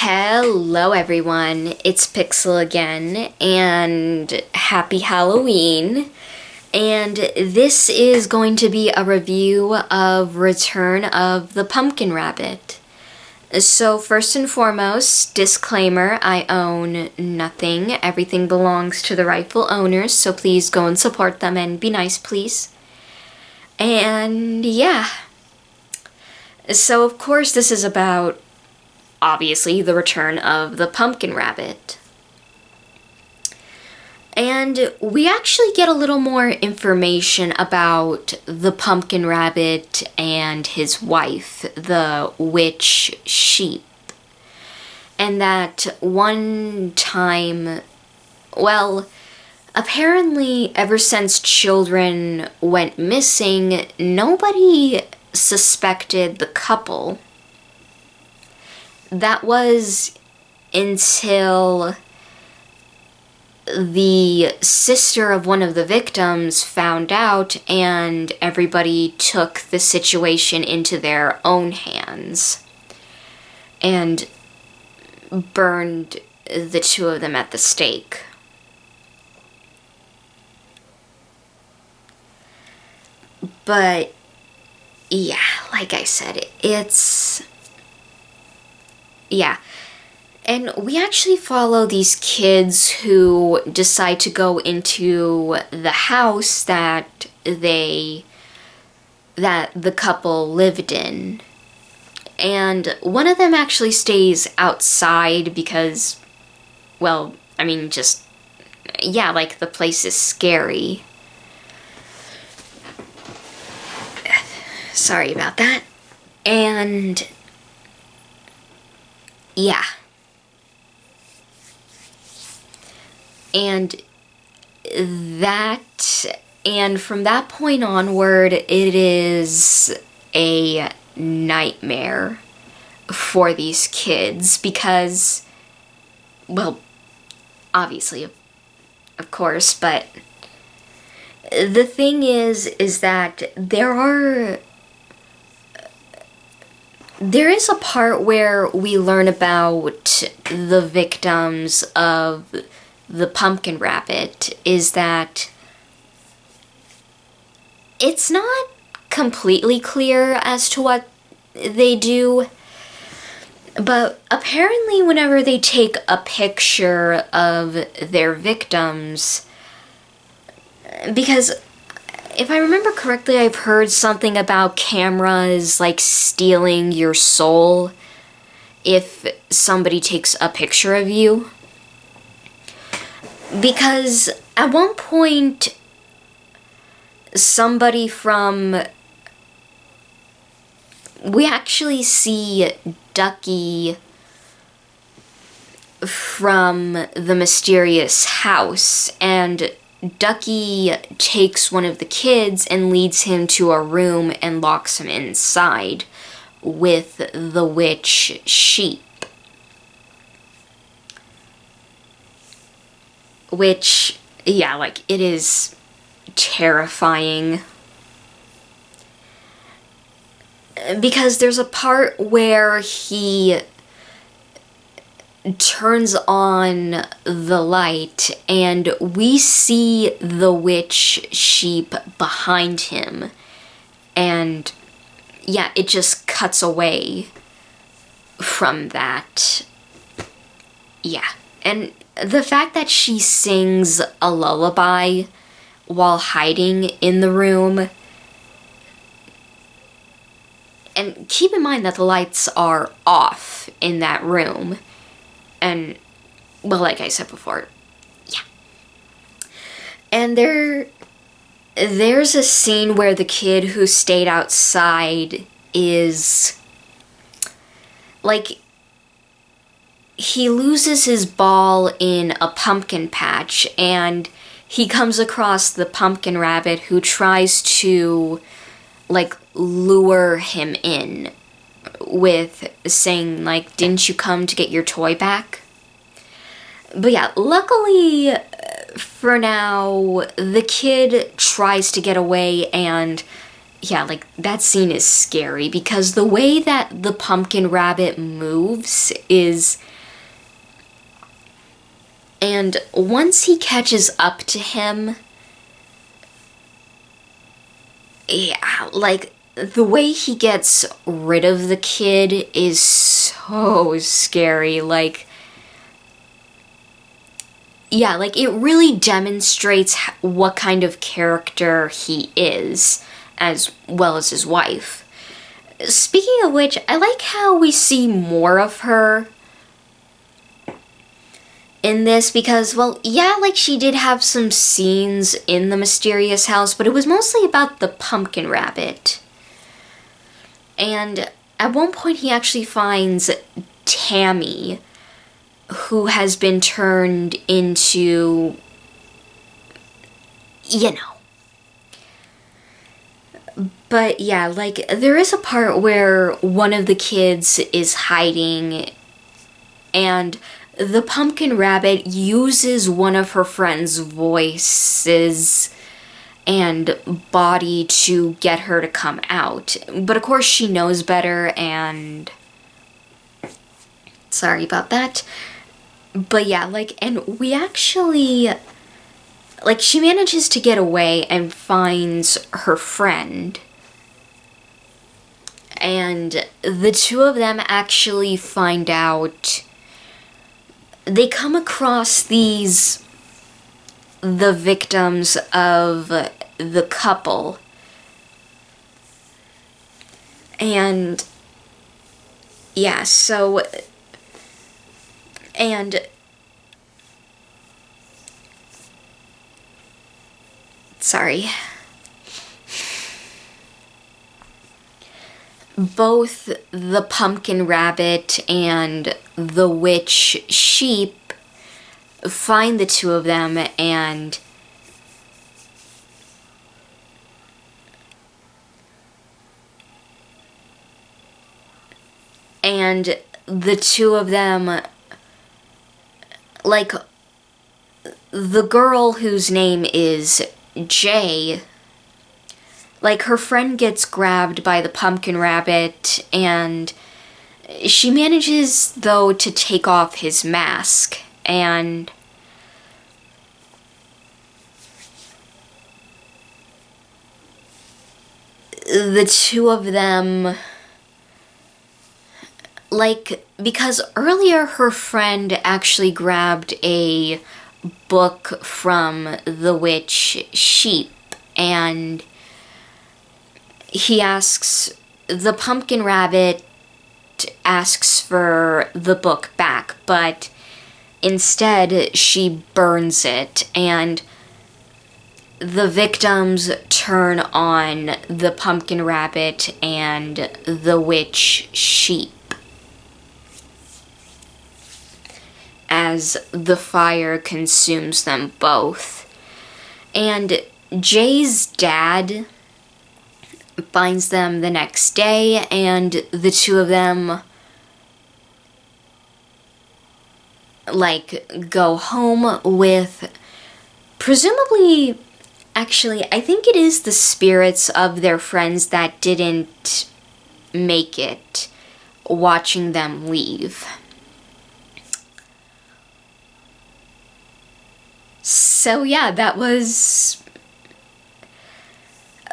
Hello everyone, it's Pixel again, and happy Halloween. And this is going to be a review of Return of the Pumpkin Rabbit. So first and foremost, disclaimer, I own nothing. Everything belongs to the rightful owners, so please go and support them and be nice, please. And yeah. So of course this is about, obviously, the return of the pumpkin rabbit. And we actually get a little more information about the pumpkin rabbit and his wife, the witch sheep. And that one time, well, apparently ever since children went missing, nobody suspected the couple. That was until the sister of one of the victims found out and everybody took the situation into their own hands and burned the two of them at the stake. But yeah, like I said, yeah. And we actually follow these kids who decide to go into the house that the couple lived in. And one of them actually stays outside because, well, I mean, just, yeah, like the place is scary. Sorry about that. And yeah. And from that point onward, it is a nightmare for these kids because, well, obviously, of course, but the thing is that there is a part where we learn about the victims of the pumpkin rabbit, is that it's not completely clear as to what they do, but apparently whenever they take a picture of their victims, because if I remember correctly, I've heard something about cameras like stealing your soul if somebody takes a picture of you. Because at one point, we actually see Ducky from the mysterious house, and Ducky takes one of the kids and leads him to a room and locks him inside with the witch sheep. Which, yeah, like, it is terrifying. Because there's a part where he turns on the light and we see the witch sheep behind him. And, yeah, it just cuts away from that. Yeah, and the fact that she sings a lullaby while hiding in the room, and keep in mind that the lights are off in that room, and, well, like I said before, yeah. And there's a scene where the kid who stayed outside is, like, he loses his ball in a pumpkin patch, and he comes across the pumpkin rabbit who tries to, like, lure him in with saying, like, didn't you come to get your toy back? But yeah, luckily for now, the kid tries to get away and yeah, like, that scene is scary because the way that the pumpkin rabbit moves is... And once he catches up to him, yeah, like, the way he gets rid of the kid is so scary. Like, yeah, like, it really demonstrates what kind of character he is, as well as his wife. Speaking of which, I like how we see more of her in this because, well, yeah, like, she did have some scenes in the mysterious house, but it was mostly about the pumpkin rabbit. And at one point he actually finds Tammy, who has been turned into, you know. But yeah, like, there is a part where one of the kids is hiding and the pumpkin rabbit uses one of her friend's voices and body to get her to come out. But of course she knows better, and sorry about that. But yeah, like, and we actually, like, she manages to get away and finds her friend. And the two of them actually find out, they come across the victims of the couple. And yeah, so, and sorry. Both the pumpkin rabbit and the witch sheep find the two of them, and the two of them, like, the girl whose name is Jay, like, her friend gets grabbed by the pumpkin rabbit, and she manages, though, to take off his mask, and the two of them, like, because earlier her friend actually grabbed a book from the witch sheep, and the pumpkin rabbit asks for the book back, but instead she burns it, and the victims turn on the pumpkin rabbit and the witch sheep as the fire consumes them both. And Jay's dad finds them the next day, and the two of them, like, go home with, presumably, actually, I think it is the spirits of their friends that didn't make it, watching them leave. So yeah, that was,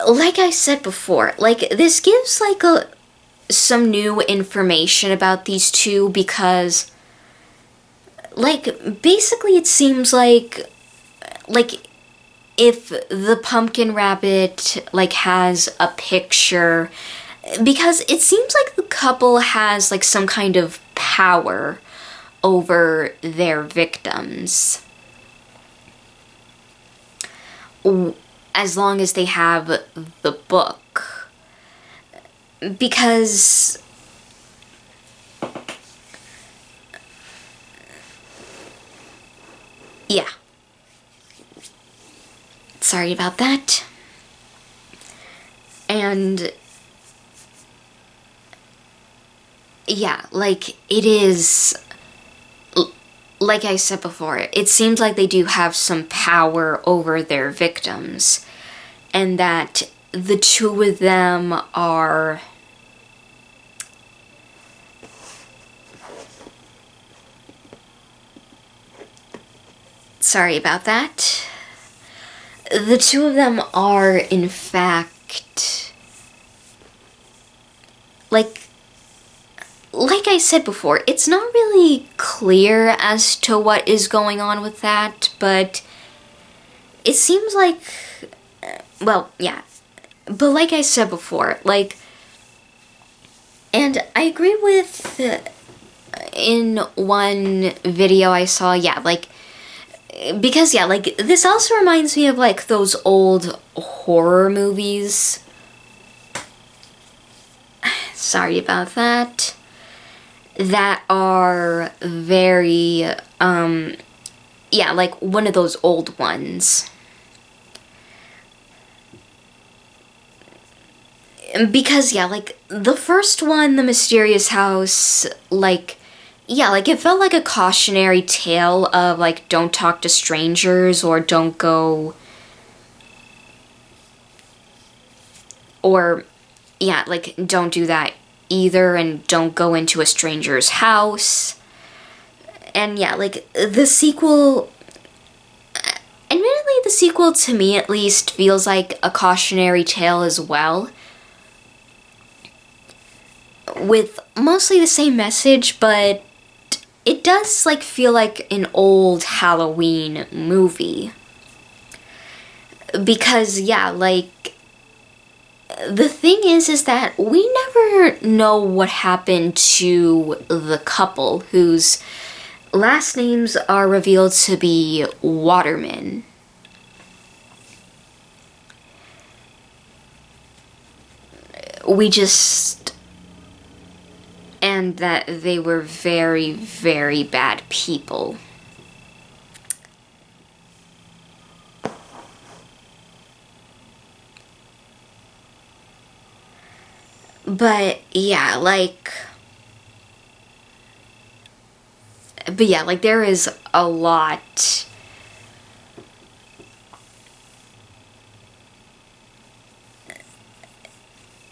like I said before, like, this gives, like, some new information about these two, because, like, basically it seems like if the pumpkin rabbit, like, has a picture, because it seems like the couple has, like, some kind of power over their victims, as long as they have the book. Because, yeah. Sorry about that. And yeah, like, it is, like I said before, it seems like they do have some power over their victims, and that the two of them are... Sorry about that. The two of them are, in fact, like I said before, it's not really clear as to what is going on with that, but it seems like, well, yeah. But like I said before, like, and I agree with, in one video I saw, yeah, like, because, yeah, like, this also reminds me of, like, those old horror movies. Sorry about that. That are very, yeah, like, one of those old ones. Because, yeah, like, the first one, The Mysterious House, like, yeah, like, it felt like a cautionary tale of, like, don't talk to strangers, or don't go... Or, yeah, like, don't do that either, and don't go into a stranger's house. And, yeah, like, the sequel... Admittedly, the sequel, to me at least, feels like a cautionary tale as well. With mostly the same message, but it does, like, feel like an old Halloween movie. Because, yeah, like, the thing is that we never know what happened to the couple whose last names are revealed to be Waterman. We just... And that they were very, very bad people. But, yeah, like... But, yeah, like, there is a lot...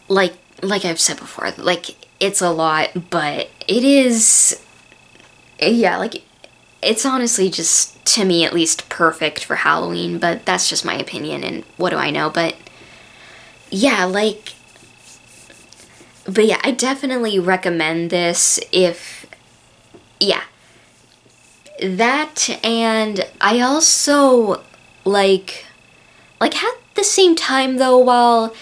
Like I've said before, like... It's a lot, but it is, yeah, like, it's honestly just, to me at least, perfect for Halloween, but that's just my opinion, and what do I know, but, yeah, like, but yeah, I definitely recommend this if, yeah, that, and I also, like, at the same time, though, while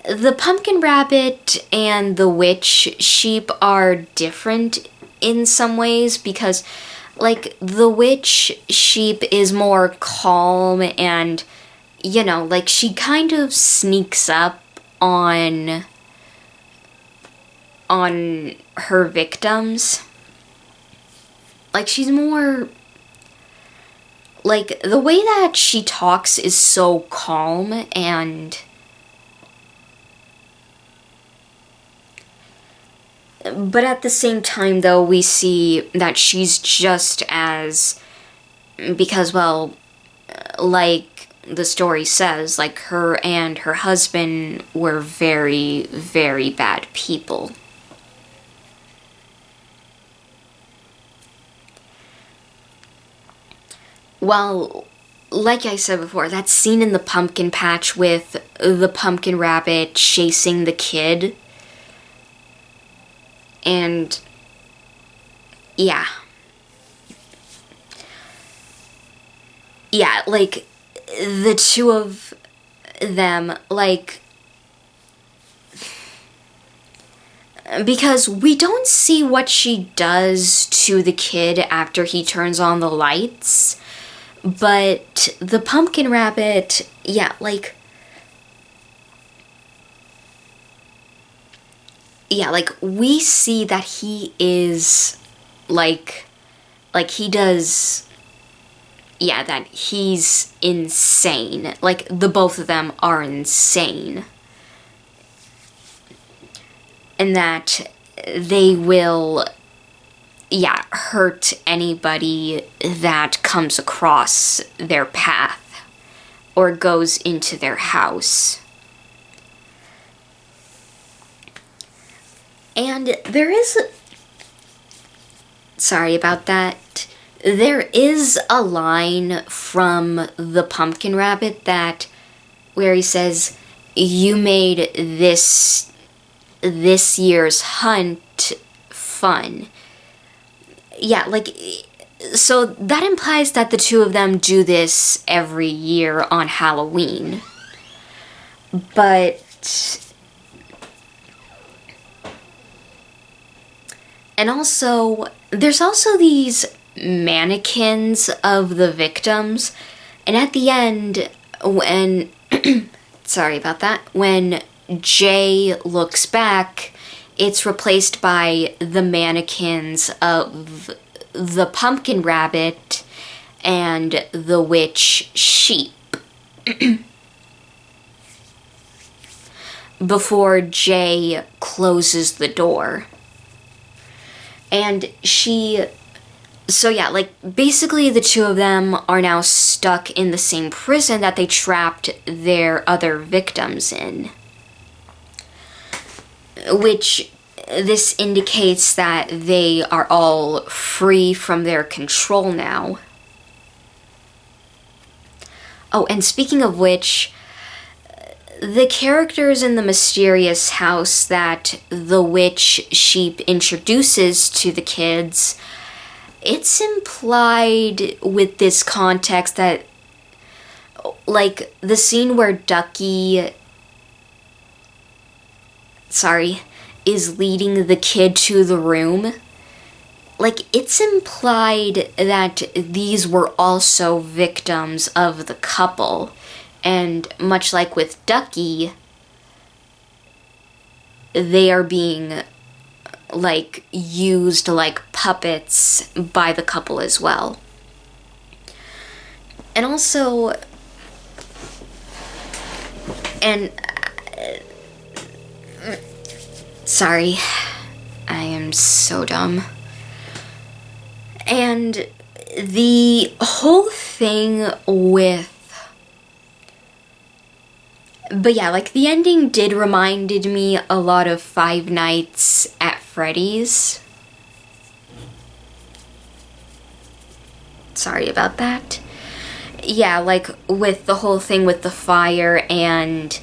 the pumpkin rabbit and the witch sheep are different in some ways, because, like, the witch sheep is more calm and, you know, like, she kind of sneaks up on her victims. Like, she's more... Like, the way that she talks is so calm and... But at the same time, though, we see that she's just as... Because, well, like the story says, like, her and her husband were very, very bad people. Well, like I said before, that scene in the pumpkin patch with the pumpkin rabbit chasing the kid... And, yeah. Yeah, like, the two of them, like... Because we don't see what she does to the kid after he turns on the lights. But the pumpkin rabbit, yeah, like... Yeah, like, we see that he is, like, he does, yeah, that he's insane. Like, the both of them are insane. And that they will, yeah, hurt anybody that comes across their path or goes into their house. And there is... Sorry about that. There is a line from the Pumpkin Rabbit where he says, "You made this year's hunt fun." Yeah, like, so that implies that the two of them do this every year on Halloween. But... And also, there's also these mannequins of the victims, and at the end, when... sorry about that. When Jay looks back, it's replaced by the mannequins of the Pumpkin Rabbit and the Witch Sheep. Before Jay closes the door. And so yeah, like, basically the two of them are now stuck in the same prison that they trapped their other victims in. Which, this indicates that they are all free from their control now. Oh, and speaking of which, the characters in the mysterious house that the Witch Sheep introduces to the kids, it's implied with this context that, like, the scene where Ducky, is leading the kid to the room, like, it's implied that these were also victims of the couple. And much like with Ducky, they are being, like, used like puppets by the couple as well. And also, and, sorry, I am so dumb. And the whole thing with... But yeah, like, the ending did reminded me a lot of Five Nights at Freddy's. Sorry about that. Yeah, like, with the whole thing with the fire and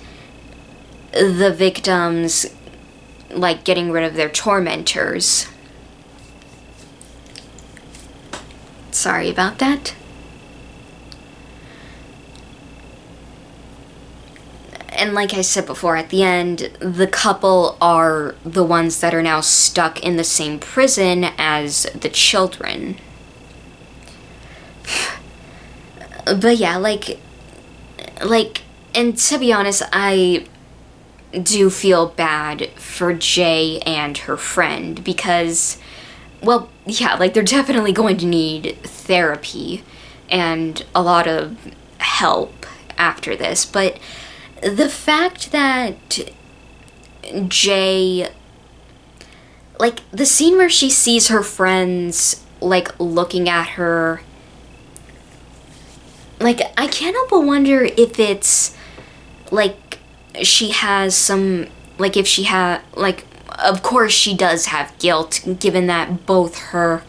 the victims, like, getting rid of their tormentors. Sorry about that. And like I said before, at the end, the couple are the ones that are now stuck in the same prison as the children. But yeah, like, and to be honest, I do feel bad for Jay and her friend because, well, yeah, like, they're definitely going to need therapy and a lot of help after this, but the fact that Jay, like, the scene where she sees her friends, like, looking at her, like, I can't help but wonder if it's, like, she has some, like, if she had, like, of course she does have guilt, given that both her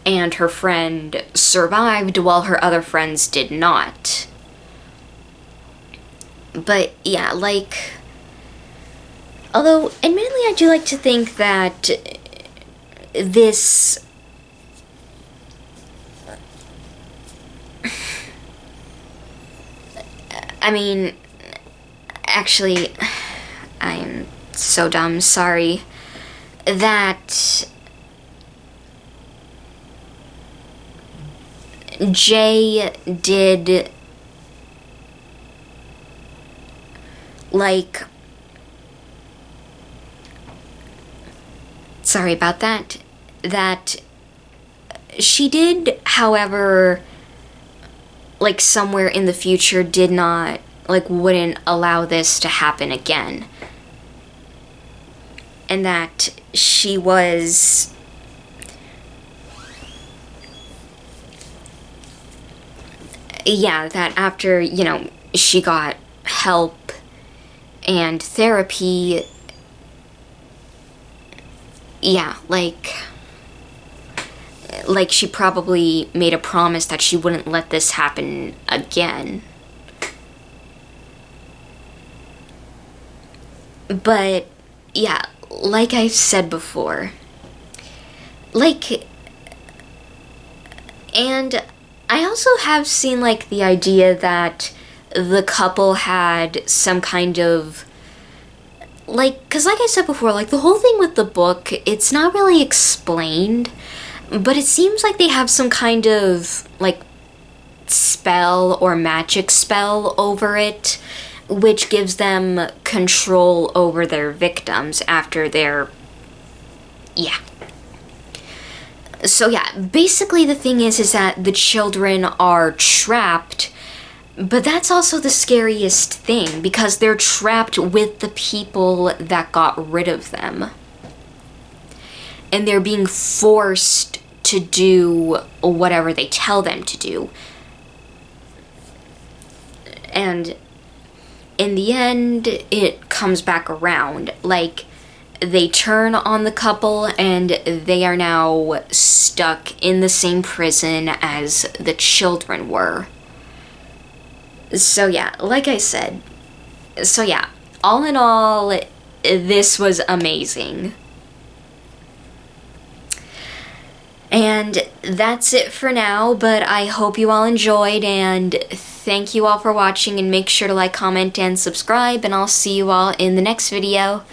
and her friend survived while her other friends did not. But yeah, like, although admittedly I do like to think that this, I mean, actually, I am so dumb, sorry, that Jay did, like, sorry about that, that she did, however, like, somewhere in the future did not, like, wouldn't allow this to happen again. And that she was, yeah, that after, you know, she got help and therapy, yeah, like she probably made a promise that she wouldn't let this happen again. But yeah, like I said before, like, and I also have seen like the idea that the couple had some kind of, like, because like I said before, like the whole thing with the book, it's not really explained, but it seems like they have some kind of like spell or magic spell over it, which gives them control over their victims after they're, yeah. So yeah, basically the thing is that the children are trapped, but that's also the scariest thing, because they're trapped with the people that got rid of them. And they're being forced to do whatever they tell them to do. And in the end, it comes back around. Like, they turn on the couple and they are now stuck in the same prison as the children were. So yeah, like I said, so yeah, all in all, this was amazing. And that's it for now, but I hope you all enjoyed, and thank you all for watching, and make sure to like, comment, and subscribe, and I'll see you all in the next video.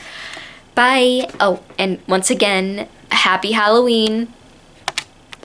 Bye! Oh, and once again, happy Halloween!